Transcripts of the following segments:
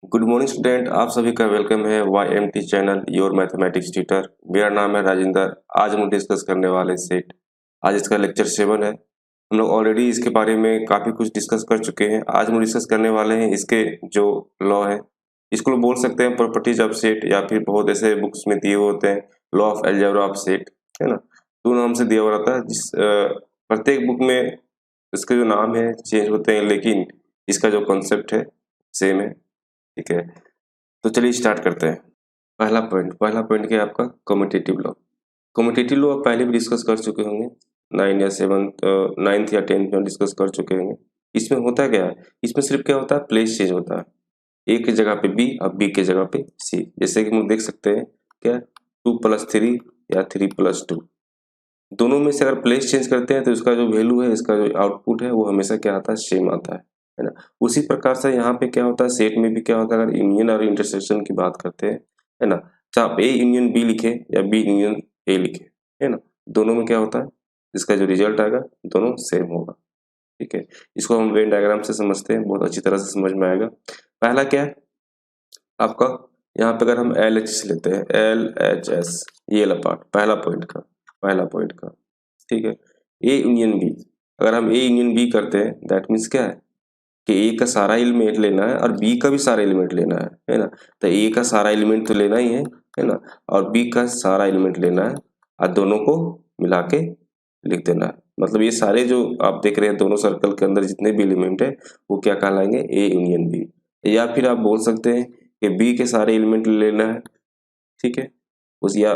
Good morning student, आप सभी का वेलकम है YMT channel your mathematics tutor. मेरा नाम है राजेंद्र। आज हम डिस्कस करने वाले सेट। आज इसका लेक्चर 7 है। हम लोग ऑलरेडी इसके बारे में काफ़ी कुछ डिस्कस कर चुके हैं। आज हम डिस्कस करने वाले हैं इसके जो लॉ है, इसको लोग बोल सकते हैं प्रॉपर्टीज ऑफ सेट, या फिर बहुत ऐसे बुक्स में दिए हुए होते हैं law of algebra of set, है ना। दो नाम से दिया हुआ रहता है, प्रत्येक बुक में इसके जो नाम है चेंज होते हैं, लेकिन इसका जो कॉन्सेप्ट है सेम है। ठीक है, तो चलिए स्टार्ट करते हैं। पहला पॉइंट क्या है आपका? Commutative law. कम्यूटेटिव लॉ आप पहले भी डिस्कस कर चुके होंगे, 9th या 10th में डिस्कस कर चुके होंगे। इसमें होता क्या है, इसमें सिर्फ क्या होता है, प्लेस चेंज होता है। ए की जगह पे बी और बी की जगह पे सी। जैसे कि हम लोग देख सकते हैं क्या, 2+3 या 3+2, दोनों में से अगर प्लेस चेंज करते हैं तो इसका जो वैल्यू है, इसका जो आउटपुट है, वो हमेशा क्या आता है, सेम आता है ना। उसी प्रकार से यहाँ पे क्या होता है, सेट में भी क्या होता है, अगर यूनियन और इंटरसेक्शन की बात करते हैं, है ना, चाहे आप ए यूनियन बी लिखे या बी यूनियन ए लिखे, है ना, दोनों में क्या होता है, इसका जो रिजल्ट आएगा दोनों सेम होगा। ठीक है, इसको हम वेन डायग्राम से समझते हैं, बहुत अच्छी तरह से समझ में आएगा। पहला क्या है आपका, यहाँ पे अगर हम LHS लेते हैं, LHS, ये वाला पार्ट पहला पॉइंट का, ठीक है। ए यूनियन बी, अगर हम ए यूनियन बी करते हैं, दैट मीन्स क्या है कि ए का सारा एलिमेंट लेना है और बी का भी सारा एलिमेंट लेना है ना। तो ए का सारा एलिमेंट तो लेना ही है ना, और बी का सारा एलिमेंट लेना है, और दोनों को मिला के लिख देना है। मतलब ये सारे जो आप देख रहे हैं दोनों सर्कल के अंदर जितने भी एलिमेंट है, वो क्या कहलाएंगे, ए यूनियन बी। या फिर आप बोल सकते हैं कि बी के सारे एलिमेंट लेना है, ठीक है, उस या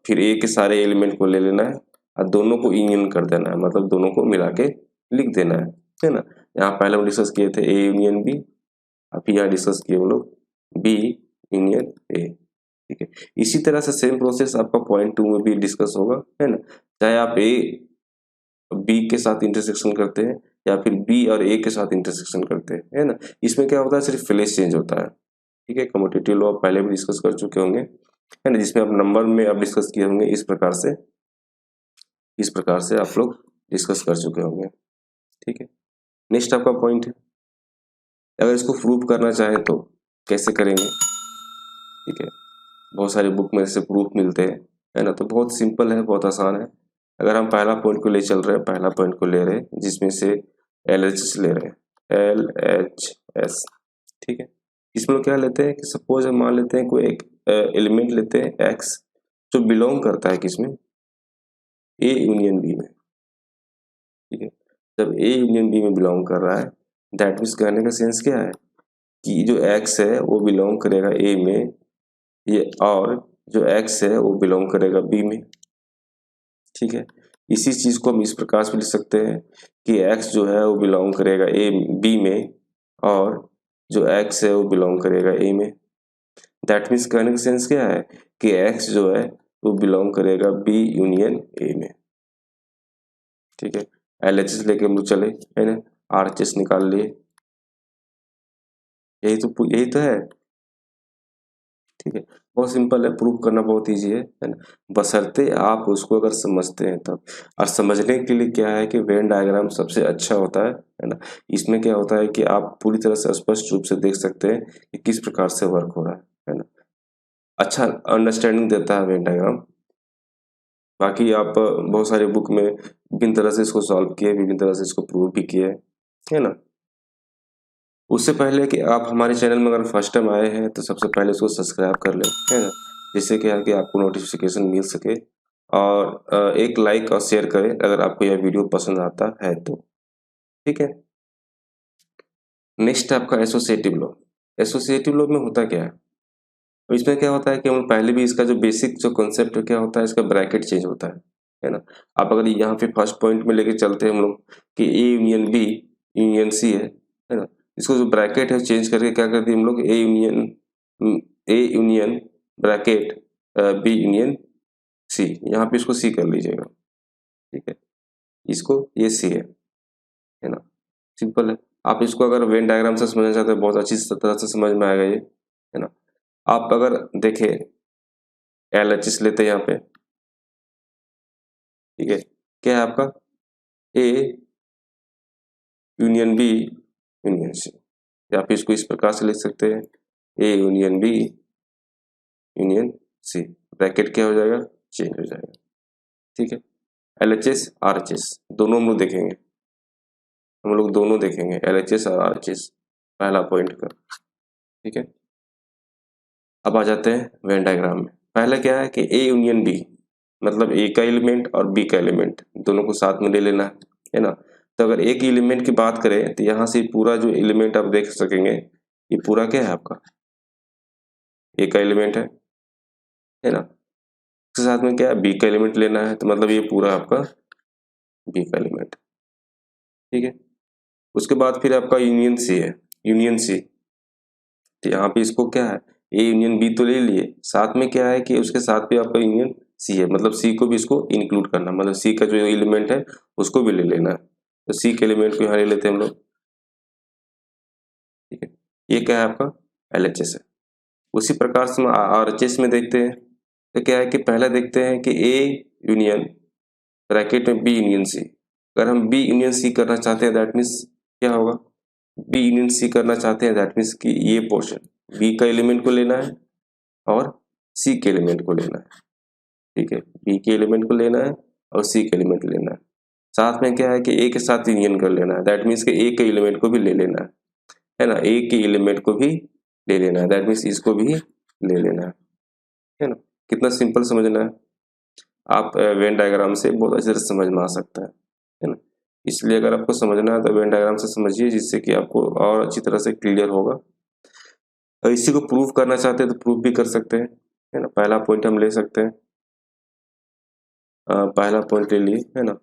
फिर ए के सारे एलिमेंट को ले लेना है और दोनों को यूनियन कर देना है, मतलब दोनों को मिला के लिख देना है ना। यहाँ पहले हम डिस्कस किए थे ए यूनियन बी, और फिर यहाँ डिस्कस किए हम लोग बी यूनियन ए। ठीक है, इसी तरह से सेम प्रोसेस आपका पॉइंट 2 में भी डिस्कस होगा, है ना। चाहे आप ए बी के साथ इंटरसेक्शन करते हैं या फिर बी और ए के साथ इंटरसेक्शन करते हैं, है ना, इसमें क्या होता है, सिर्फ प्लेस चेंज होता है। ठीक है, कम्यूटेटिव लॉ पहले भी डिस्कस कर चुके होंगे, है ना, जिसमें आप नंबर में आप डिस्कस किए होंगे। इस प्रकार से आप लोग डिस्कस कर चुके होंगे। ठीक है, नेक्स्ट आपका पॉइंट है, अगर इसको प्रूफ करना चाहें तो कैसे करेंगे। ठीक है, बहुत सारे बुक में ऐसे प्रूफ मिलते हैं, है ना, तो बहुत सिंपल है, बहुत आसान है। अगर हम पहला पॉइंट को ले चल रहे हैं, पहला पॉइंट को ले रहे हैं जिसमें से LHS ले रहे हैं, LHS, ठीक है। इसमें क्या लेते हैं कि सपोज हम मान लेते हैं कोई एक एलिमेंट लेते हैं x, जो बिलोंग करता है किसमें, ए यूनियन बी में। ठीक है, जब ए यूनियन बी में बिलोंग कर रहा है, दैट मीन्स कहने का सेंस क्या है कि जो x है वो बिलोंग करेगा ए में, ये, और जो x है वो बिलोंग करेगा बी में। ठीक है, इसी चीज को हम इस प्रकार से लिख सकते हैं कि x जो है वो बिलोंग करेगा ए बी में, और जो x है वो बिलोंग करेगा ए में। दैट मीन्स कहने का सेंस क्या है कि x जो है वो बिलोंग करेगा बी यूनियन ए में। ठीक है, LHS लेके हम लोग चले, है ना, RHS निकाल लिए, यही तो है। ठीक है, बहुत सिंपल है, प्रूफ करना बहुत इजी है ना, बशर्ते आप उसको अगर समझते हैं तब। और समझने के लिए क्या है कि वेन डायग्राम सबसे अच्छा होता है ना। इसमें क्या होता है कि आप पूरी तरह से स्पष्ट रूप से देख सकते हैं कि किस प्रकार से वर्क हो रहा है ना। अच्छा अंडरस्टैंडिंग देता है वेन डायग्राम। बाकी आप बहुत सारे बुक में विभिन्न तरह से इसको सॉल्व किए, विभिन्न तरह से इसको प्रूव भी किए, है ना। उससे पहले कि आप हमारे चैनल में अगर फर्स्ट टाइम आए हैं तो सबसे पहले इसको सब्सक्राइब कर लें, है ना, जिससे क्या है कि आपको नोटिफिकेशन मिल सके, और एक लाइक और शेयर करें अगर आपको यह वीडियो पसंद आता है तो। ठीक है, नेक्स्ट आपका एसोसिएटिव लॉ। एसोसिएटिव लॉ में होता क्या है, तो इसमें क्या होता है कि हम पहले भी इसका जो बेसिक जो कॉन्सेप्ट क्या होता है, इसका ब्रैकेट चेंज होता है ना। आप अगर यहाँ पे फर्स्ट पॉइंट में लेके चलते हैं हम लोग कि A union B union C है ना, इसको जो ब्रैकेट है चेंज करके क्या करते हैं हम लोग, A union bracket B union C, यहाँ पे इसको सी कर लीजिएगा। ठीक है, इसको ये सी है ना, सिंपल है। आप इसको अगर वेन डायग्राम से समझना चाहते हैं, बहुत अच्छी तरह से समझ में आएगा ये, है ना। आप अगर देखें LHS लेते हैं यहाँ पे, ठीक है, क्या है आपका, A union B union C, या फिर इसको इस प्रकार से लिख सकते हैं A union B union C, bracket क्या हो जाएगा, चेंज हो जाएगा। ठीक है, LHS RHS दोनों हम लोग देखेंगे, LHS और RHS पहला पॉइंट का। ठीक है, अब आ जाते हैं वेन डायग्राम में। पहला क्या है कि ए यूनियन बी, मतलब ए का एलिमेंट और बी का एलिमेंट दोनों को साथ में ले लेना है ना। तो अगर एक एलिमेंट की बात करें तो यहाँ से पूरा जो एलिमेंट आप देख सकेंगे, ये पूरा क्या है आपका ए का एलिमेंट है ना। उसके साथ में क्या है, बी का एलिमेंट लेना है, तो मतलब ये पूरा आपका बी का एलिमेंट। ठीक है, उसके बाद फिर आपका यूनियन सी है, यूनियन सी। तो यहाँ पे इसको क्या है, ए यूनियन बी तो ले लिए, साथ में क्या है कि उसके साथ भी आपका यूनियन सी है, मतलब सी को भी इसको इंक्लूड करना, मतलब सी का जो एलिमेंट है उसको भी ले लेना है। तो सी के एलिमेंट को यहाँ ले लेते हैं हम लोग। ठीक है, ये क्या है आपका LHS है। उसी प्रकार से हम RHS में देखते हैं, तो क्या है कि पहले देखते हैं कि ए यूनियन ब्रैकेट में बी यूनियन सी। अगर हम बी यूनियन सी करना चाहते हैं, दैट मीन्स क्या होगा, बी यूनियन सी करना चाहते हैं, दैट मीन्स कि ये पोर्शन बी का एलिमेंट को लेना है और सी के एलिमेंट को लेना है। ठीक है, बी के एलिमेंट को लेना है और सी के एलिमेंट लेना है। साथ में क्या है कि ए के साथ यूनियन कर लेना है, दैट मीन्स कि ए के एलिमेंट को भी ले लेना है ना, ए के एलिमेंट को भी ले लेना है, दैट मीन्स इसको भी ले लेना है ना। कितना सिंपल समझना है, आप वेन डायग्राम से बहुत अच्छे से समझ में आ सकता है ना। इसलिए अगर आपको समझना है तो वेन डायग्राम से समझिए, जिससे कि आपको और अच्छी तरह से क्लियर होगा। और इसी को प्रूव करना चाहते हैं तो प्रूव भी कर सकते हैं, है ना। पहला पॉइंट हम ले सकते हैं, पहला पॉइंट ले लिए, है ना।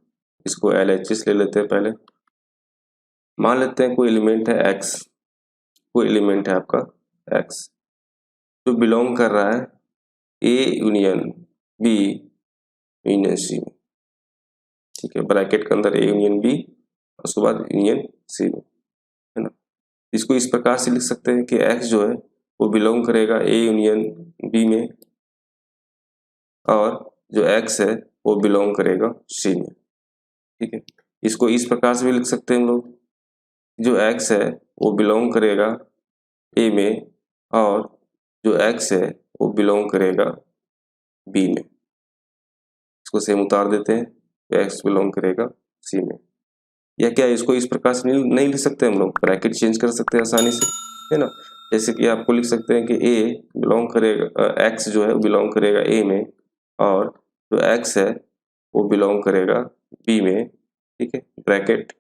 इसको LHS ले लेते हैं पहले। मान लेते हैं कोई एलिमेंट है x, कोई एलिमेंट है आपका x जो बिलोंग कर रहा है A union B union C में। ठीक है, ब्रैकेट के अंदर A यूनियन B, उसके बाद यूनियन C में, है ना। इसको इस प्रकार से लिख सकते हैं कि x जो है वो बिलोंग करेगा A यूनियन B में, और जो x है वो बिलोंग करेगा C में। ठीक है, इसको इस प्रकार से भी लिख सकते हैं हम लोग, जो x है वो बिलोंग करेगा A में, और जो x है वो बिलोंग करेगा B में। इसको सेम उतार देते हैं, तो x बिलोंग करेगा C में। या क्या इसको इस प्रकार से नहीं लिख सकते हम लोग, ब्रैकेट चेंज कर सकते हैं आसानी से, है ना। जैसे कि आपको लिख सकते हैं कि A बिलोंग करेगा, x जो है वो बिलोंग करेगा A में, और जो x है वो बिलोंग करेगा B में। ठीक है, ब्रैकेट,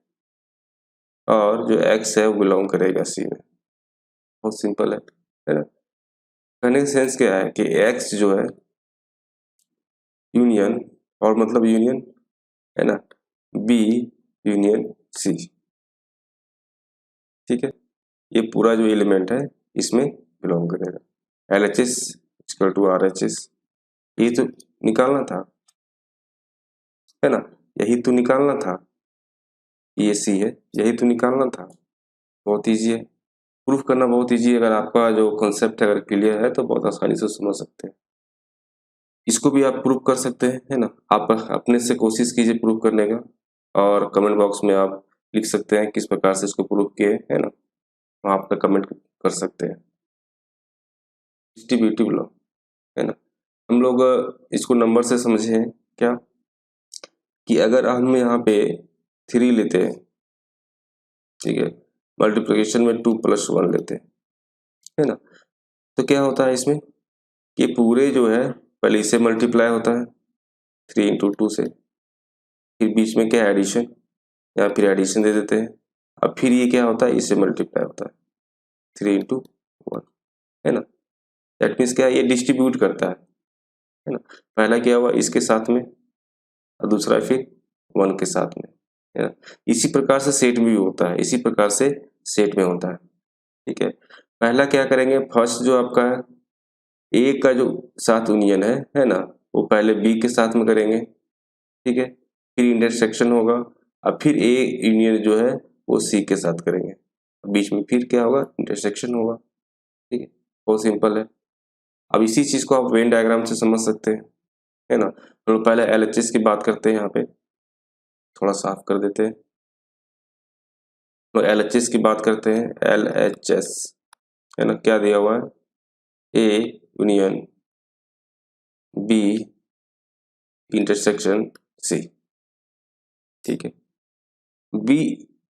और जो x है वो बिलोंग करेगा C में। बहुत सिंपल है ना। कहने का सेंस क्या है कि x जो है यूनियन, और मतलब यूनियन, है ना, B यूनियन C। ठीक है, ये पूरा जो एलिमेंट है इसमें बिलोंग करेगा। LHS इक्वल टू RHS, ये तो निकालना था, है ना, यही तो निकालना था। ये C है, यही तो निकालना था। बहुत ईजी है, प्रूफ करना बहुत ईजी है। अगर आपका जो कॉन्सेप्ट है अगर क्लियर है तो बहुत आसानी से समझ सकते हैं। इसको भी आप प्रूफ कर सकते हैं, है ना। आप अपने से कोशिश कीजिए प्रूफ करने का, और कमेंट बॉक्स में आप लिख सकते हैं किस प्रकार से इसको प्रूफ किए, है ना, वहाँ आप कमेंट कर सकते हैं। डिस्ट्रीब्यूटिव लॉ, है ना। हम लोग इसको नंबर से समझे हैं क्या, कि अगर हम यहाँ पे 3 लेते हैं, ठीक है, मल्टीप्लिकेशन में 2 + 1 लेते हैं, है ना, तो क्या होता है इसमें कि पूरे जो है पहले इससे मल्टीप्लाई होता है 3 × 2 से, फिर बीच में क्या एडिशन, या फिर एडिशन दे देते हैं, अब फिर ये क्या होता है इससे मल्टीप्लाई होता है 3 × 1, है ना। दैट मीन्स क्या है, ये डिस्ट्रीब्यूट करता है ना। पहला क्या हुआ इसके साथ में, और दूसरा फिर 1 के साथ में, है ना। इसी प्रकार से सेट में भी होता है, इसी प्रकार से सेट में होता है। ठीक है, पहला क्या करेंगे, फर्स्ट जो आपका है ए का जो साथ यूनियन है ना, वो पहले बी के साथ में करेंगे। ठीक है, फिर इंटरसेक्शन होगा, अब फिर ए यूनियन जो है वो सी के साथ करेंगे, बीच में फिर क्या होगा, इंटरसेक्शन होगा। ठीक है, बहुत सिंपल है। अब इसी चीज को आप वेन डायग्राम से समझ सकते हैं, है ना। तो पहले LHS की बात करते हैं, यहाँ पे थोड़ा साफ कर देते हैं। तो LHS की बात करते हैं, LHS है ना, क्या दिया हुआ है, A union B intersection C। ठीक है, B,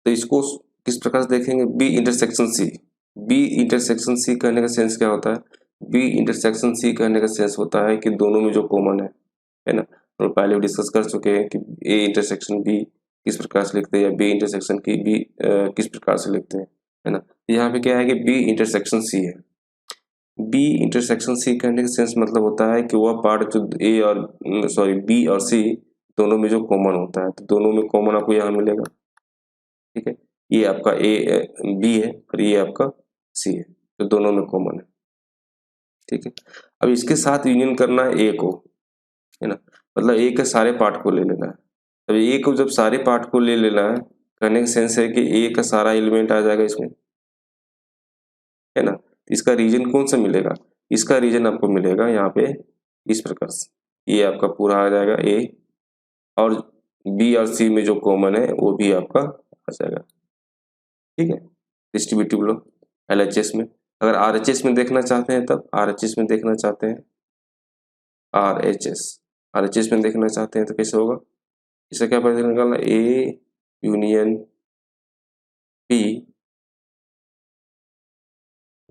तो इसको किस प्रकार से देखेंगे, B intersection C। B intersection C कहने का सेंस क्या होता है, B इंटरसेक्शन C कहने का सेंस होता है कि दोनों में जो कॉमन है ना, हम लोग पहले भी डिस्कस कर चुके हैं कि A इंटरसेक्शन B किस प्रकार से लिखते हैं, या B इंटरसेक्शन की B किस प्रकार से लिखते हैं, है ना। यहाँ पे क्या है कि B इंटरसेक्शन C है। B इंटरसेक्शन C कहने का सेंस मतलब होता है कि वह पार्ट जो A और B और C दोनों में जो कॉमन होता है, तो दोनों में कॉमन आपको यहाँ मिलेगा। ठीक है, ये आपका B है और ये आपका C है, तो दोनों में कॉमन है। ठीक है, अब इसके साथ यूनियन करना है A को, है ना, मतलब A के सारे पार्ट को ले लेना है। अब A को जब सारे पार्ट को ले लेना है, कहने का सेंस है कि A का सारा एलिमेंट आ जाएगा इसमें, है ना। इसका रीजन कौन सा मिलेगा, इसका रीजन आपको मिलेगा यहाँ पे इस प्रकार से, ये आपका पूरा आ जाएगा A, और B और C में जो कॉमन है वो भी आपका आ जाएगा। ठीक है, डिस्ट्रीब्यूटिव लो LHS में। अगर RHS में देखना चाहते हैं, तब RHS में देखना चाहते हैं, RHS में देखना चाहते हैं तो कैसे होगा, इससे क्या पता निकालना, A union B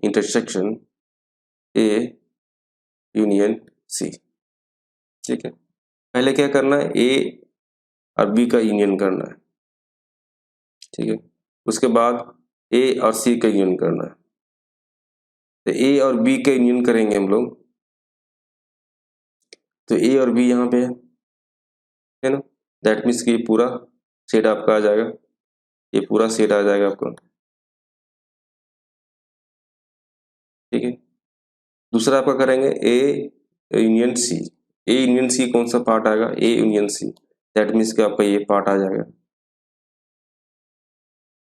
intersection A union C। ठीक है, पहले क्या करना है, A और B का यूनियन करना है। ठीक है, उसके बाद A और C का यूनियन करना है। तो A और B का यूनियन करेंगे हम लोग, तो A और B यहाँ पे है ना, दैट मीन्स कि पूरा सेट आपका आ जाएगा, ये पूरा सेट आ जाएगा आपका। ठीक है, दूसरा आपका करेंगे A union C। A union C कौन सा पार्ट आएगा, A union C, that means कि आपका ये पार्ट आ जाएगा,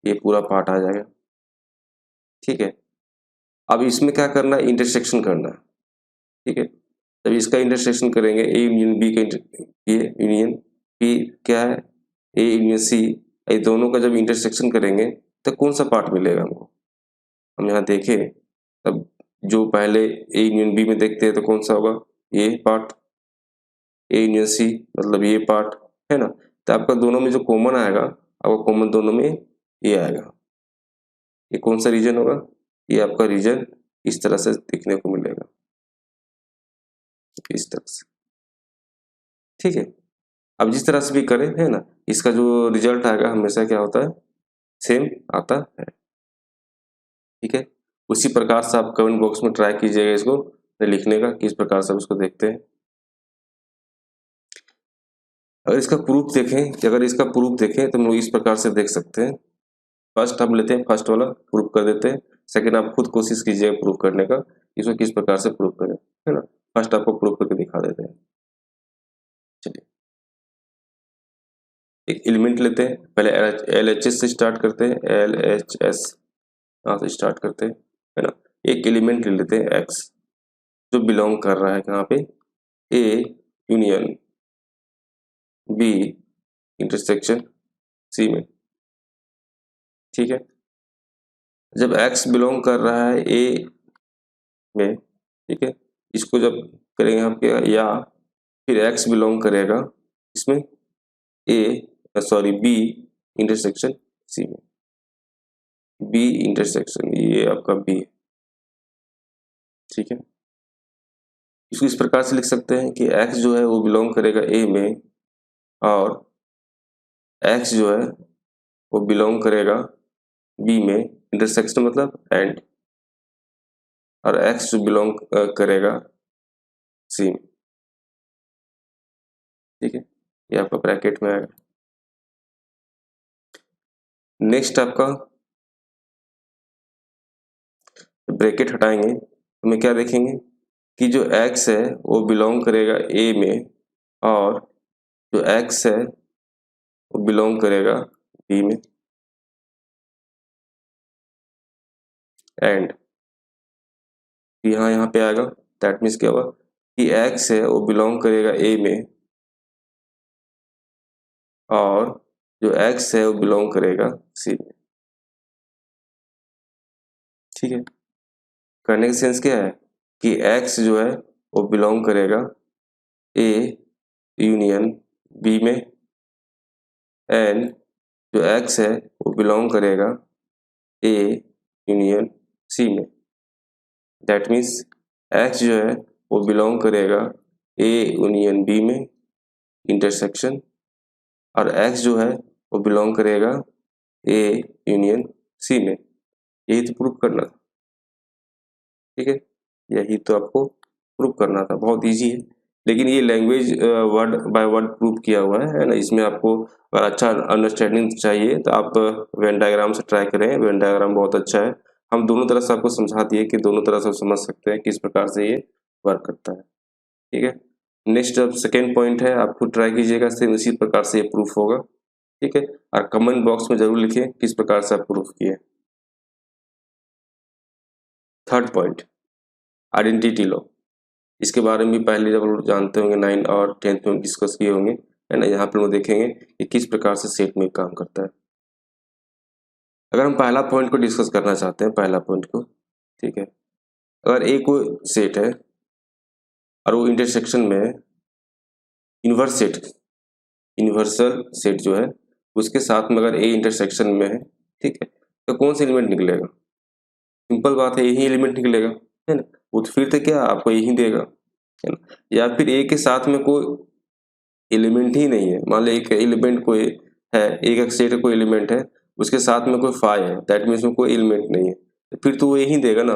ये पूरा पार्ट आ जाएगा। ठीक है, अब इसमें क्या करना है, इंटरसेक्शन करना है। ठीक है, जब इसका इंटरसेक्शन करेंगे, A यूनियन B का ये यूनियन B क्या है, A यूनियन C, ये दोनों का जब इंटरसेक्शन करेंगे तो कौन सा पार्ट मिलेगा हमको, हम यहाँ देखें तब जो पहले A यूनियन B में देखते हैं तो कौन सा होगा, ये पार्ट A यूनियन C, मतलब ये पार्ट, है ना। तो आपका दोनों में जो कॉमन आएगा, आपका कॉमन दोनों में ये आएगा, ये कौन सा रीजन होगा, ये आपका रीजन इस तरह से दिखने को मिलेगा, इस तरह से। ठीक है, अब जिस तरह से भी करें, है ना, इसका जो रिजल्ट आएगा हमेशा क्या होता है, सेम आता है। ठीक है, उसी प्रकार से आप कमेंट बॉक्स में ट्राई कीजिएगा इसको लिखने का, किस प्रकार से आप इसको देखते हैं। अगर इसका प्रूफ देखें, कि अगर इसका प्रूफ देखें तो हम लोग इस प्रकार से देख सकते हैं। फर्स्ट हम लेते हैं, फर्स्ट वाला प्रूफ कर देते हैं, सेकंड आप खुद कोशिश कीजिएगा प्रूफ करने का, इसको किस प्रकार से प्रूफ करें, है ना। फर्स्ट आपको प्रूफ करके दिखा देते हैं। चलिए, एक एलिमेंट लेते हैं, पहले LHS से स्टार्ट करते हैं, LHS यहाँ से स्टार्ट करते हैं, है ना। एक एलिमेंट ले लेते हैं X, जो बिलोंग कर रहा है कहाँ पे, A union B intersection C में। ठीक है, जब X बिलोंग कर रहा है A में, ठीक है, इसको जब करेंगे हम क्या, या फिर X बिलोंग करेगा इसमें B इंटरसेक्शन C में, B इंटरसेक्शन, ये आपका B है। ठीक है, इसको इस प्रकार से लिख सकते हैं कि X जो है वो बिलोंग करेगा A में, और X जो है वो बिलोंग करेगा B में, इंटरसेक्शन मतलब एंड, और X जो बिलोंग करेगा C में। ठीक है, ये आपका ब्रैकेट में आएगा। नेक्स्ट आपका ब्रैकेट हटाएंगे तो मैं क्या देखेंगे कि जो X है वो बिलोंग करेगा A में, और जो X है वो बिलोंग करेगा B में, एंड यहाँ पे आएगा, दैट मीन्स क्या हुआ कि X है वो बिलोंग करेगा A में, और जो X है वो बिलोंग करेगा C में। ठीक है, करने का सेंस क्या है कि x जो है वो बिलोंग करेगा A यूनियन B में, एंड जो x है वो बिलोंग करेगा A यूनियन C में। दैट मीन्स x जो है वो बिलोंग करेगा A यूनियन B में इंटरसेक्शन, और x जो है वो बिलोंग करेगा A यूनियन C में। यही तो प्रूफ करना था, ठीक है, यही तो आपको प्रूफ करना था। बहुत इजी है, लेकिन ये language word by word proof किया हुआ है ना। इसमें आपको अगर अच्छा अंडरस्टैंडिंग चाहिए तो आप वेन डायग्राम से ट्राई करें। वेन डायग्राम बहुत अच्छा है, हम दोनों तरह से आपको समझा दिए कि दोनों तरह से समझ सकते हैं किस प्रकार से ये वर्क करता है, ठीक है। नेक्स्ट अब सेकेंड पॉइंट है, आप खुद ट्राई कीजिएगा, सेम इसी प्रकार से ये प्रूफ होगा, ठीक है। और कमेंट बॉक्स में जरूर लिखिए किस प्रकार से आप प्रूफ किए। Third point, identity law. इसके बारे में भी पहले जब लोग जानते होंगे 9 और 10th में डिस्कस किए होंगे, है ना। यहाँ पर लोग देखेंगे कि किस प्रकार से सेट में काम करता है। अगर हम पहला पॉइंट को डिस्कस करना चाहते हैं, पहला पॉइंट को, ठीक है, अगर ए को सेट है और वो इंटरसेक्शन में इन्वर्स सेट, यूनिवर्सल सेट जो है उसके साथ में अगर ए इंटरसेक्शन में है, ठीक है, तो कौन सा एलिमेंट निकलेगा? सिंपल बात है, यही एलिमेंट निकलेगा, है ना। वो तो फिर तो क्या आपको यही देगा, है ना। या फिर ए के साथ में कोई एलिमेंट ही नहीं है, मान लो एक एलिमेंट कोई है, एक सेट का कोई एलिमेंट है, उसके साथ में कोई फाई है, दैट मीन्स में कोई एलिमेंट नहीं है, तो फिर तो वो यही देगा ना।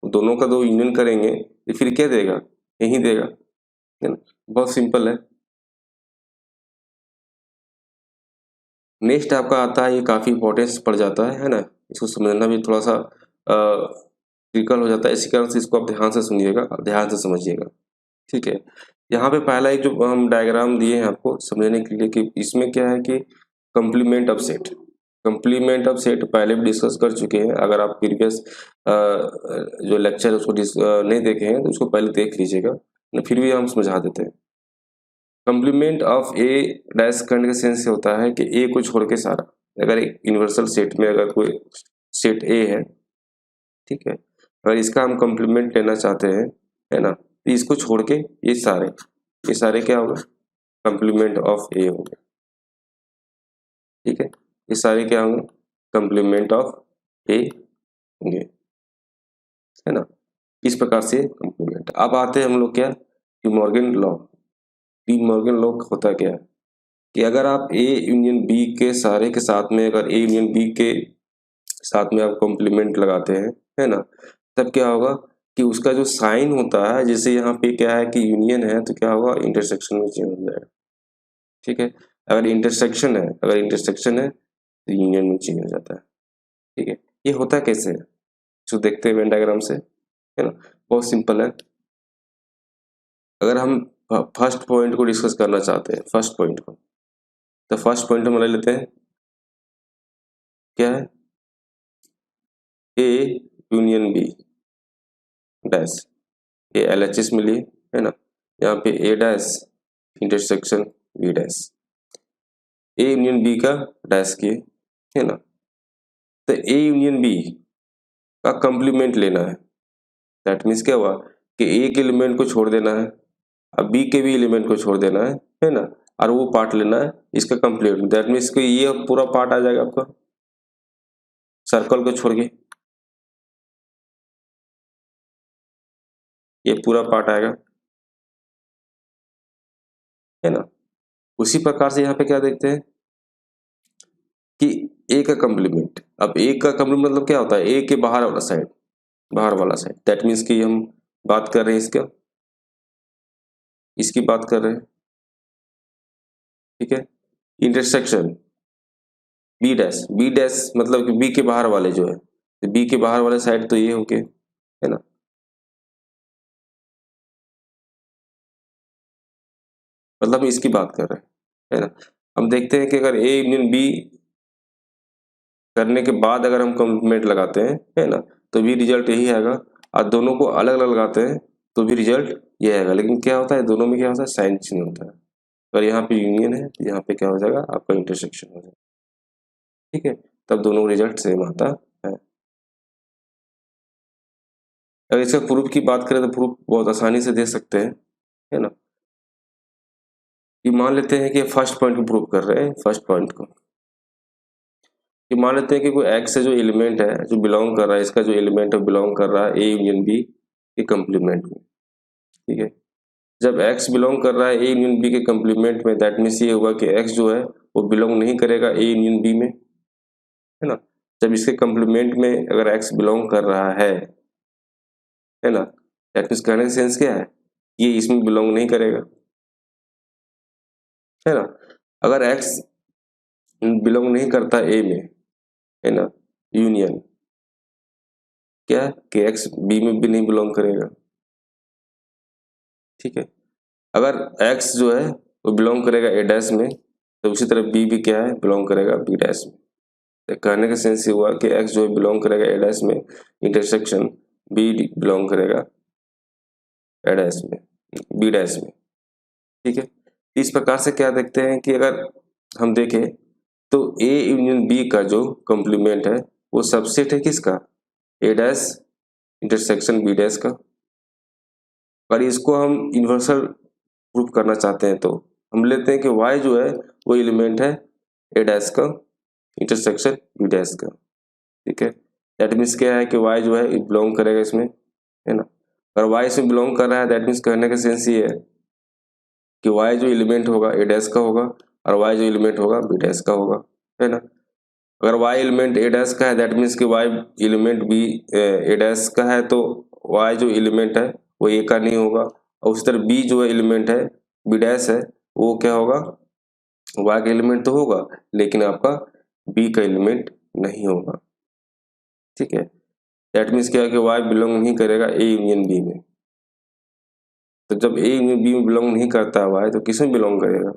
दोनों का दो यूनियन करेंगे तो फिर क्या देगा? यही देगा, है ना। बहुत सिंपल है। नेक्स्ट आपका आता है, ये काफ़ी इंपॉर्टेंस पड़ जाता है ना। इसको समझना भी थोड़ा सा डिफिकल्ट हो जाता है, इसी कारण से इसको आप ध्यान से सुनिएगा, ध्यान से समझिएगा, ठीक है। यहाँ पे पहला एक जो हम डायग्राम दिए हैं आपको समझने के लिए कि इसमें क्या है कि complement of set, complement of set पहले भी डिस्कस कर चुके हैं। अगर आप प्रीवियस जो लेक्चर है उसको नहीं देखे हैं तो उसको पहले देख लीजिएगा, फिर भी हम समझा देते हैं। कंप्लीमेंट ऑफ ए डैश करने का सेंस से होता है कि ए को छोड़ के सारा, अगर एक यूनिवर्सल सेट में अगर कोई सेट ए है, ठीक है, अगर इसका हम कंप्लीमेंट लेना चाहते हैं, है ना, तो इसको छोड़ के ये सारे क्या होगा? कंप्लीमेंट ऑफ ए होंगे, ठीक है। ये सारे क्या होंगे? कंप्लीमेंट ऑफ ए होंगे, है ना। इस प्रकार से कंप्लीमेंट। अब आते हैं हम लोग क्या, De Morgan law. De Morgan law होता क्या है कि अगर आप ए यूनियन बी के सारे के साथ में, अगर ए यूनियन बी के साथ में आप कॉम्प्लीमेंट लगाते हैं, है ना, तब क्या होगा कि उसका जो साइन होता है, जैसे यहाँ पे क्या है कि यूनियन है तो क्या होगा? इंटरसेक्शन में चेंज हो जाएगा, ठीक है। अगर इंटरसेक्शन है तो यूनियन में चेंज हो जाता है, ठीक है। ये होता कैसे है, जो देखते हैं वेन डायग्राम से, है ना। बहुत सिंपल है। अगर हम फर्स्ट पॉइंट को डिस्कस करना चाहते हैं, फर्स्ट पॉइंट को, तो फर्स्ट पॉइंट हम ले लेते हैं, क्या है? ए यूनियन बी डैश, ये LHS मिली, है ना। यहाँ पे A dash intersection B dash, A union B का डैश किए, है ना। तो ए यूनियन बी का कंप्लीमेंट लेना है, दैट मीन्स क्या हुआ कि ए के एलिमेंट को छोड़ देना है, अब बी के भी एलिमेंट को छोड़ देना है ना, और वो पार्ट लेना है इसका कंप्लीट, दैट मीन्स कि ये पूरा पार्ट आ जाएगा आपका सर्कल को छोड़ के, ये पूरा पार्ट आएगा, है ना। उसी प्रकार से यहाँ पे क्या देखते हैं कि ए का कंप्लीमेंट, अब ए का कंप्लीमेंट मतलब क्या होता है? ए के बाहर वाला साइड, बाहर वाला साइड, दैट मीन्स कि हम बात कर रहे हैं इसकी बात कर रहे हैं, ठीक है। इंटरसेक्शन बी डैश मतलब कि बी के बाहर वाले जो है, तो बी के बाहर वाले साइड तो ये हो गए, है ना। मतलब हम इसकी बात कर रहे हैं, है ना। हम देखते हैं कि अगर ए यूनियन बी करने के बाद अगर हम कंप्लीमेंट लगाते हैं, है ना, तो भी रिजल्ट यही आएगा, और दोनों को अलग अलग लगाते हैं तो भी रिजल्ट ये आएगा। लेकिन क्या होता है, दोनों में क्या होता है? साइन चेंज होता है। अगर यहाँ पे यूनियन है तो यहाँ पे क्या हो जाएगा? आपका इंटरसेक्शन हो जाएगा, ठीक है। तब दोनों रिजल्ट सेम आता है। अगर इसका प्रूफ की बात करें तो प्रूफ बहुत आसानी से दे सकते हैं, है ना। कि मान लेते हैं कि फर्स्ट पॉइंट को प्रूव कर रहे हैं, फर्स्ट पॉइंट को कि मान लेते हैं कि कोई एक्स से जो एलिमेंट है जो बिलोंग कर रहा है, इसका जो एलिमेंट है बिलोंग कर रहा है ए यूनियन बी के कंप्लीमेंट में, ठीक है। जब एक्स बिलोंग कर रहा है ए यूनियन बी के कंप्लीमेंट में, दैट मीन्स ये होगा कि एक्स जो है वो बिलोंग नहीं करेगा ए यूनियन बी में, है ना। जब इसके कंप्लीमेंट में अगर एक्स बिलोंग कर रहा है ना, दैट मीन्स कहने का सेंस क्या है, ये इसमें बिलोंग नहीं करेगा, है ना। अगर एक्स बिलोंग नहीं करता ए में, है ना, यूनियन क्या है कि एक्स बी में भी नहीं बिलोंग करेगा, ठीक है। अगर एक्स जो है वो बिलोंग करेगा ए डैश में, तो उसी तरह बी भी क्या है, बिलोंग करेगा बी डैश में। तो कहने का सेंस ये हुआ कि एक्स जो है बिलोंग करेगा ए डैश में, इंटरसेक्शन बी बिलोंग करेगा ए डैश में, बी डैश में, ठीक है। इस प्रकार से क्या देखते हैं कि अगर हम देखें तो ए यूनियन बी का जो कॉम्प्लीमेंट है वो सबसेट है किसका, ए डैश इंटरसेक्शन बी डैश का। और इसको हम यूनिवर्सल प्रूफ करना चाहते हैं तो हम लेते हैं कि y जो है वो एलिमेंट है ए डैश का इंटरसेक्शन बी डैश का, ठीक है। दैट मीन्स क्या है कि y जो है बिलोंग करेगा इसमें, है ना। अगर y इसमें बिलोंग कर रहा है दैट मीन्स कहने का सेंस ये है कि y जो एलिमेंट होगा ए डैश का होगा और y जो एलिमेंट होगा बी डैश का होगा, है ना। अगर y एलिमेंट ए डैश का है दैट मीन्स कि y एलिमेंट बी ए डैश का है, तो y जो एलिमेंट है वो ए का नहीं होगा, और उसी तरह b जो एलिमेंट है बी डैश है वो क्या होगा, y का एलिमेंट तो होगा लेकिन आपका b का एलिमेंट नहीं होगा, ठीक है। दैट मीन्स क्या है कि y बिलोंग नहीं करेगा ए यूनियन बी में। तो जब ए यूनियन बी में बिलोंग नहीं करता है y, तो किस में बिलोंग करेगा,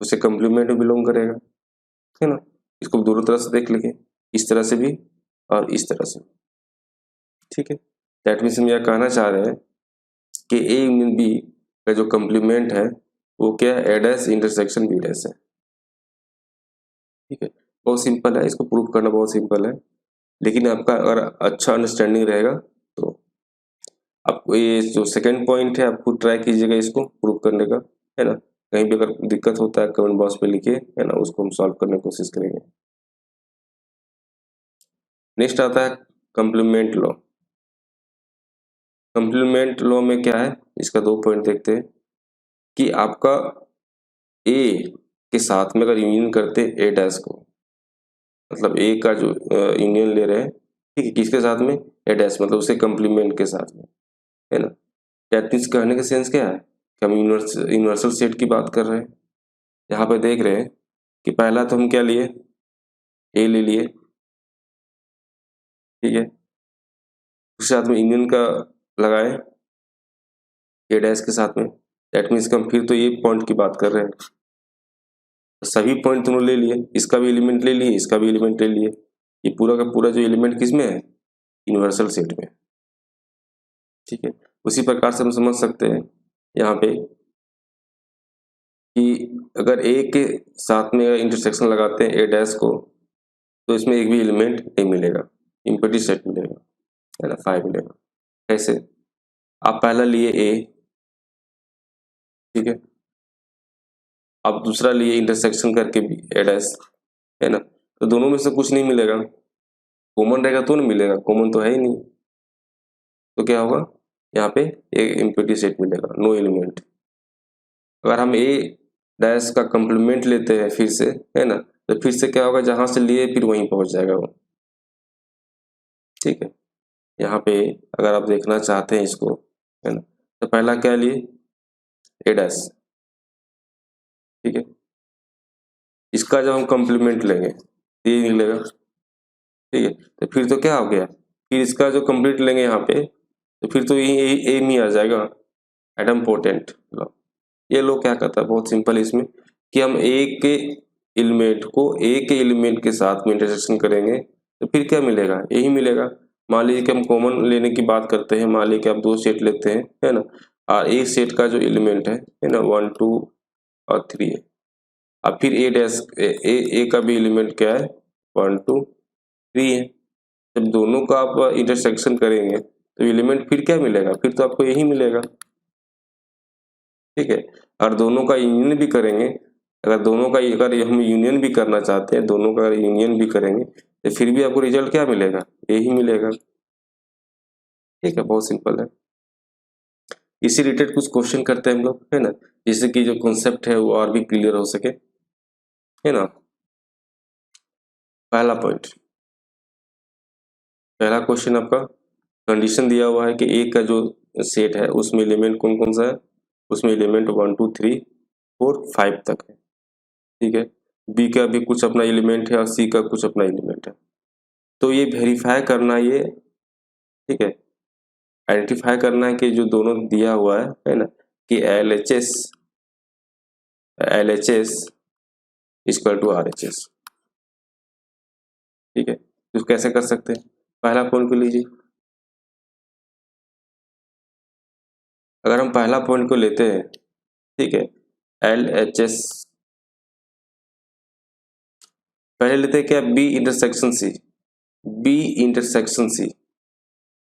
उसे कंप्लीमेंट में बिलोंग करेगा, है ना। इसको दोनों तरह से देख लेंगे, इस तरह से भी और इस तरह से, ठीक है। दैट मीन्स हम यह कहना चाह रहे हैं कि ए यूनियन बी का जो कंप्लीमेंट है वो क्या है, ए डैश इंटरसेक्शन बी डैश है, ठीक है। बहुत सिंपल है, इसको प्रूव करना बहुत सिंपल है, लेकिन आपका अगर अच्छा अंडरस्टैंडिंग रहेगा तो आपको ये जो सेकंड पॉइंट है आपको ट्राई कीजिएगा इसको प्रूव करने का, है ना। कहीं भी अगर दिक्कत होता है कमेंट बॉक्स पे लिखिए, है ना, उसको हम सॉल्व करने की कोशिश करेंगे। नेक्स्ट आता है कंप्लीमेंट लॉ। कंप्लीमेंट लॉ में क्या है, इसका दो पॉइंट देखते हैं कि आपका ए के साथ में अगर यूनियन करते हैं ए डैश को, मतलब ए का जो यूनियन ले रहे हैं, ठीक है, किसके साथ में, ए डैश, मतलब उसके कंप्लीमेंट के साथ में, है ना। दैट मीन्स कहने का सेंस क्या है कि हम यूनिवर्सल सेट की बात कर रहे हैं। यहाँ पे देख रहे हैं कि पहला तो हम क्या लिए, ए ले लिए, ठीक है, उसके साथ में यूनियन का लगाए ए डैश के साथ में, दैट मीन्स हम फिर तो ये पॉइंट की बात कर रहे हैं। तो सभी पॉइंट दोनों ले लिए, इसका भी एलिमेंट ले लिए, इसका भी एलिमेंट ले लिए, ये पूरा का पूरा जो एलिमेंट किस में है, यूनिवर्सल सेट में, ठीक है। उसी प्रकार से हम समझ सकते हैं यहाँ पे कि अगर ए के साथ में इंटरसेक्शन लगाते हैं ए डैश को, तो इसमें एक भी एलिमेंट नहीं मिलेगा, इम्पटी सेट मिलेगा, है ना, 5 मिलेगा। कैसे, आप पहला लिए ए, ठीक है, आप दूसरा लिए इंटरसेक्शन करके भी ए डैश, है ना, तो दोनों में से कुछ नहीं मिलेगा, कॉमन रहेगा तो नहीं मिलेगा, कॉमन तो है ही नहीं, तो क्या होगा, यहाँ पे एक इम्पटी सेट मिलेगा, नो एलिमेंट। अगर हम ए डैश का कंप्लीमेंट लेते हैं फिर से, है ना, तो फिर से क्या होगा, जहां से लिए फिर वहीं पहुंच जाएगा वो, ठीक है। यहाँ पे अगर आप देखना चाहते हैं इसको, है ना, तो पहला क्या लिए, ए डैश, ठीक है, इसका जब हम कंप्लीमेंट लेंगे तो ये निकलेगा, ठीक है। तो फिर तो क्या हो गया, फिर इसका जो कंप्लीट लेंगे यहाँ पे, तो फिर तो यही एम ही आ जाएगा, एडम पोटेंट लॉ। ये लो क्या कहता है, बहुत सिंपल है इसमें कि हम ए के एलिमेंट को ए के एलिमेंट के साथ में इंटरसेक्शन करेंगे तो फिर क्या मिलेगा, यही मिलेगा। मान लीजिए कि हम कॉमन लेने की बात करते हैं, मान लीजिए कि आप दो सेट लेते हैं, है ना, और एक सेट का जो एलिमेंट है ना, 1 2 और 3 है, अब फिर ए डैश ए का भी एलिमेंट क्या है, 1 2 3 है। जब दोनों का आप इंटरसेक्शन करेंगे तो एलिमेंट फिर क्या मिलेगा, फिर तो आपको यही मिलेगा। ठीक है, और दोनों का यूनियन भी करेंगे, अगर हम यूनियन भी करना चाहते हैं, दोनों का अगर यूनियन भी करेंगे तो फिर भी आपको रिजल्ट क्या मिलेगा, यही मिलेगा। ठीक है, बहुत सिंपल है। इसी रिलेटेड कुछ क्वेश्चन करते हैं हम लोग, है ना, जिससे कि जो कॉन्सेप्ट है वो और भी क्लियर हो सके, है ना। पहला पॉइंट, पहला क्वेश्चन आपका कंडीशन दिया हुआ है कि ए का जो सेट है उसमें एलिमेंट कौन कौन सा है, उसमें एलिमेंट 1 2 3 4 5 तक है। ठीक है, बी का भी कुछ अपना एलिमेंट है और सी का कुछ अपना एलिमेंट है। तो ये वेरीफाई करना, ये ठीक है, आइडेंटिफाई करना है कि जो दोनों दिया हुआ है ना, कि L H S equal to R H S. ठीक है, तो कैसे कर सकते हैं, पहला पॉइंट को लीजिए। अगर हम पहला पॉइंट को लेते हैं, ठीक है, एल एच एस, पहले लेते हैं क्या, B intersection C, B intersection C,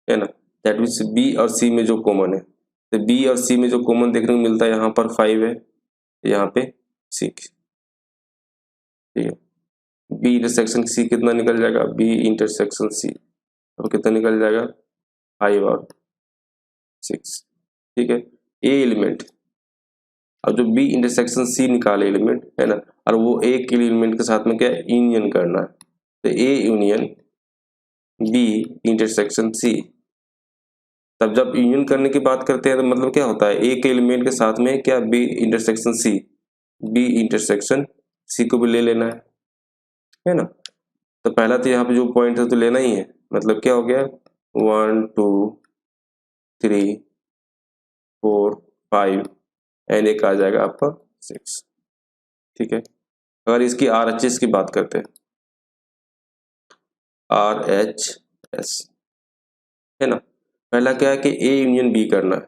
है ना, दैट मीन्स बी और सी में जो कॉमन है, तो बी और सी में जो कॉमन देखने को मिलता है, यहाँ पर 5 है, यहाँ पे 6। ठीक है, बी इंटरसेक्शन सी कितना निकल जाएगा, बी इंटरसेक्शन सी अब कितना निकल जाएगा, 5 और 6। ठीक है, ए एलिमेंट, अब जो बी इंटरसेक्शन सी निकाले एलिमेंट, है ना, और वो ए के एलिमेंट के साथ में क्या यूनियन करना है, तो A union B intersection C. तब जब यूनियन करने की बात करते हैं तो मतलब क्या होता है, ए के एलिमेंट के साथ में क्या B intersection C, B intersection C को भी ले लेना है ना। तो पहला तो यहाँ पे जो पॉइंट है तो लेना ही है, मतलब क्या हो गया, 1 2 3 4 5 एंड एक आ जाएगा आपका 6। ठीक है, अगर इसकी आर एच एस की बात करते हैं, आर एच एस, है ना, पहला क्या है कि ए यूनियन बी करना है,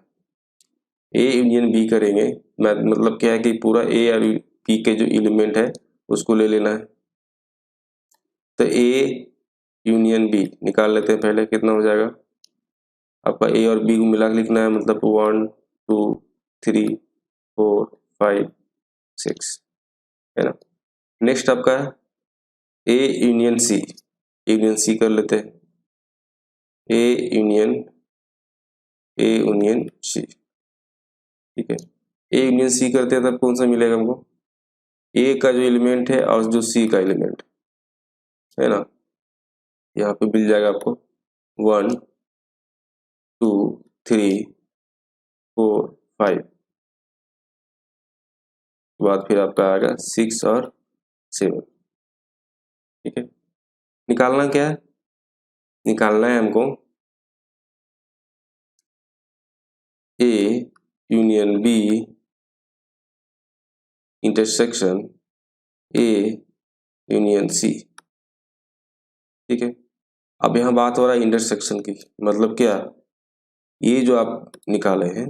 ए यूनियन बी करेंगे, मतलब क्या है कि पूरा ए और बी के जो एलिमेंट है उसको ले लेना है। तो ए यूनियन बी निकाल लेते हैं, पहले कितना हो जाएगा आपका, ए और बी को मिला के लिखना है, मतलब 1 2 3 4 5 6, है ना। नेक्स्ट आपका है A union C, union C कर लेते हैं, ए यूनियन सी। ठीक है, ए यूनियन सी करते हैं तब कौन सा मिलेगा हमको, ए का जो एलिमेंट है और जो सी का एलिमेंट है ना, यहाँ पे मिल जाएगा आपको 1 2 3 4 5, बाद फिर आपका आएगा 6 और 7। ठीक है, निकालना क्या है, निकालना है हमको A union B intersection A union C. ठीक है, अब यहाँ बात हो रहा है इंटरसेक्शन की, मतलब क्या, ये जो आप निकाले हैं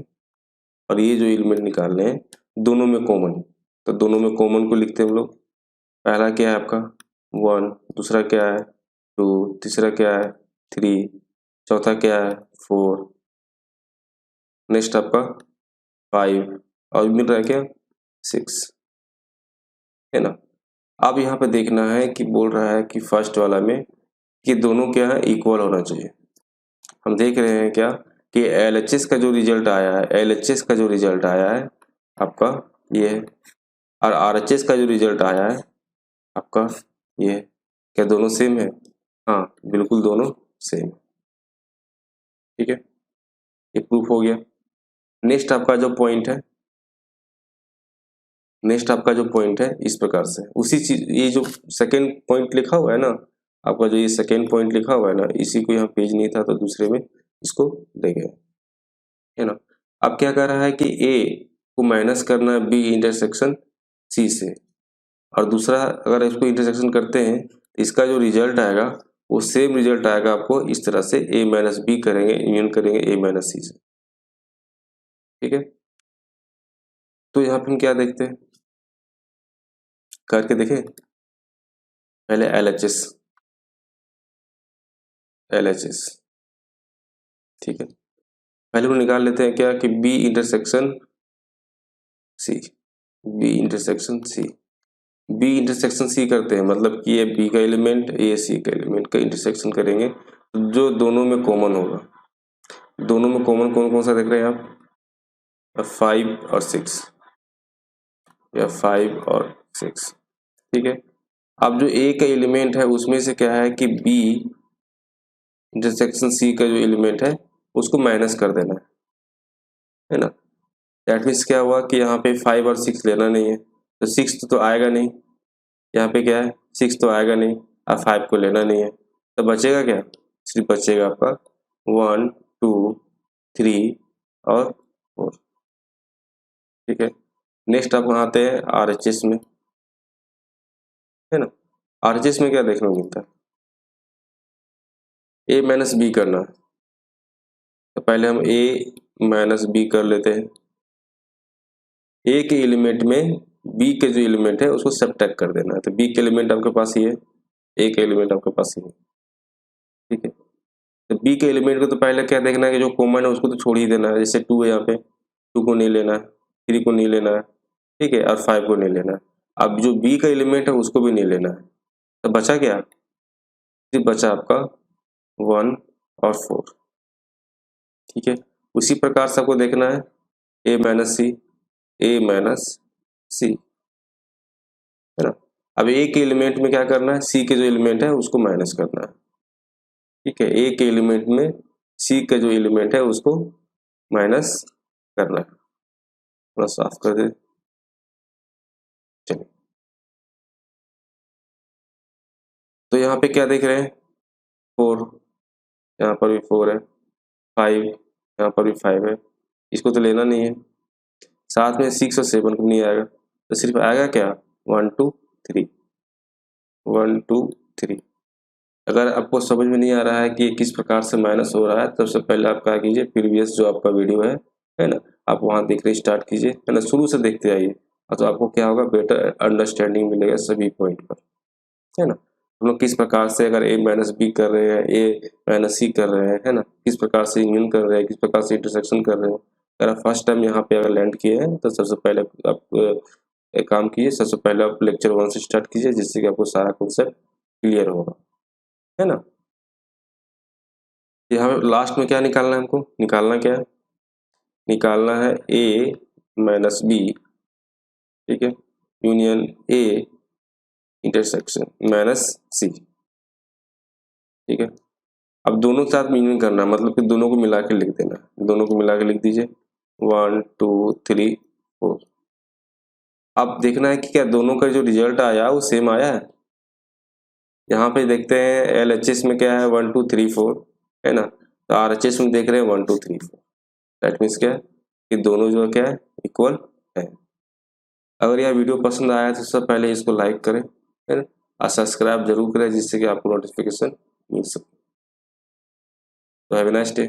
और ये जो एलिमेंट निकाल रहे हैं दोनों में कॉमन, तो दोनों में कॉमन को लिखते हैं हम लोग। पहला क्या है आपका 1, दूसरा क्या है 2, तीसरा क्या है 3, चौथा क्या है 4, नेक्स्ट आपका 5 और मिल रहा है क्या 6, है ना। अब यहाँ पे देखना है कि बोल रहा है कि फर्स्ट वाला में कि दोनों क्या है इक्वल होना चाहिए। हम देख रहे हैं क्या कि एलएचएस का जो रिजल्ट आया है, एलएचएस का जो रिजल्ट आया है आपका ये है, और आरएचएस का जो रिजल्ट आया है आपका ये है। क्या दोनों सेम है, हाँ बिल्कुल दोनों सेम। ठीक है, ये प्रूफ हो गया। नेक्स्ट आपका जो पॉइंट है, नेक्स्ट आपका जो पॉइंट है इस प्रकार से उसी चीज, ये जो सेकेंड पॉइंट लिखा हुआ है ना आपका, जो ये सेकेंड पॉइंट लिखा हुआ है ना, इसी को यहाँ पेज नहीं था तो दूसरे में इसको ले गए, है ना। अब क्या कर रहा है कि ए को माइनस करना है बी इंटरसेक्शन सी से, और दूसरा अगर इसको इंटरसेक्शन करते हैं तो इसका जो रिजल्ट आएगा वो सेम रिजल्ट आएगा आपको इस तरह से, ए माइनस बी करेंगे यूनियन करेंगे ए माइनस सी से। ठीक है, तो यहाँ पे हम क्या देखते हैं, करके देखें पहले एल एच एस ठीक है, पहले वो निकाल लेते हैं क्या कि B intersection C, B intersection C, B intersection C करते हैं मतलब कि ये बी का एलिमेंट ये सी का एलिमेंट का इंटरसेक्शन करेंगे जो दोनों में कॉमन होगा। दोनों में कॉमन कौन कौन सा देख रहे हैं आप? 5 और 6 या 5 और 6, ठीक है। अब जो ए का एलिमेंट है उसमें से क्या है कि बी इंटरसेक्शन सी का जो एलिमेंट है उसको माइनस कर देना है ना। दैट मीन्स क्या हुआ कि यहाँ पे 5 और 6 लेना नहीं है, तो 6 तो आएगा नहीं, यहाँ पे क्या है 6 तो आएगा नहीं, अब 5 को लेना नहीं है, तो बचेगा क्या? सिर्फ बचेगा आपका 1 2 3 और 4, ठीक है। नेक्स्ट आप आते हैं RHS में, है ना। RHS में क्या देखने को मिलता है? A माइनस बी करना है, तो पहले हम A माइनस बी कर लेते हैं। ए के एलिमेंट में बी के जो एलिमेंट है उसको सब्ट्रैक्ट कर देना है, तो बी के एलिमेंट आपके पास ही है, ए के एलिमेंट आपके पास ही है, ठीक है। तो बी के एलिमेंट को तो पहले क्या देखना है कि जो कॉमन है उसको तो छोड़ ही देना है, जैसे 2 है यहाँ पे, 2 को नहीं लेना है, 3 को नहीं लेना है, ठीक है, और 5 को नहीं लेना है। अब जो बी का एलिमेंट है उसको भी नहीं लेना है, तो बचा क्या? सिर्फ बचा आपका 1 और 4, ठीक है। उसी प्रकार से आपको देखना है ए माइनस सी, ए माइनस सी, है ना। अब ए के एलिमेंट में क्या करना है? सी के जो एलिमेंट है उसको माइनस करना है, ठीक है। ए के एलिमेंट में सी का जो एलिमेंट है उसको माइनस करना है, थोड़ा साफ कर दे। चलिए, तो यहाँ पे क्या देख रहे हैं? 4, यहाँ पर भी 4 है, 5 यहाँ पर भी 5 है, इसको तो लेना नहीं है। साथ में 6 और 7 को नहीं आएगा, तो सिर्फ आएगा क्या? 1 2 3, 1 2 3। अगर आपको समझ में नहीं आ रहा है कि ये किस प्रकार से माइनस हो रहा है, तो सबसे पहले आप क्या कीजिए, प्रीवियस जो आपका वीडियो है ना, आप वहाँ देखने स्टार्ट कीजिए, है ना, शुरू से देखते आइए, तो आपको क्या होगा, बेटर अंडरस्टैंडिंग मिलेगा सभी पॉइंट पर, है ना। हम लोग किस प्रकार से अगर ए माइनस बी कर रहे हैं, ए माइनस सी कर रहे हैं, है ना, किस प्रकार से यूनियन कर रहे हैं, किस प्रकार से इंटरसेक्शन कर रहे हैं। अगर आप फर्स्ट टाइम यहाँ पे अगर लैंड किए हैं तो सबसे पहले आप एक काम कीजिए, सबसे पहले आप लेक्चर 1 से स्टार्ट कीजिए, जिससे कि आपको सारा कॉन्सेप्ट क्लियर होगा, है ना। यहाँ पे लास्ट में क्या निकालना है हमको? निकालना क्या है? निकालना है ए माइनस बी, ठीक है, यूनियन ए इंटरसेक्शन माइनस सी, ठीक है। अब दोनों के साथ में यूनियन करना है, मतलब कि दोनों को मिला के लिख देना है, दोनों को मिला के लिख दीजिए 1 2 3 4। अब देखना है कि क्या दोनों का जो रिजल्ट आया वो सेम आया है। यहाँ पे देखते हैं LHS में क्या है 1 2 3 4, है ना, तो RHS में देख रहे हैं 1 2 3 4। दैट मीन्स क्या है कि दोनों जो है क्या है, इक्वल है। अगर यह वीडियो पसंद आया तो सबसे पहले इसको लाइक करें, है ना, और सब्सक्राइब जरूर करें, जिससे कि आपको नोटिफिकेशन मिल सके। तो हैव अ नाइस डे।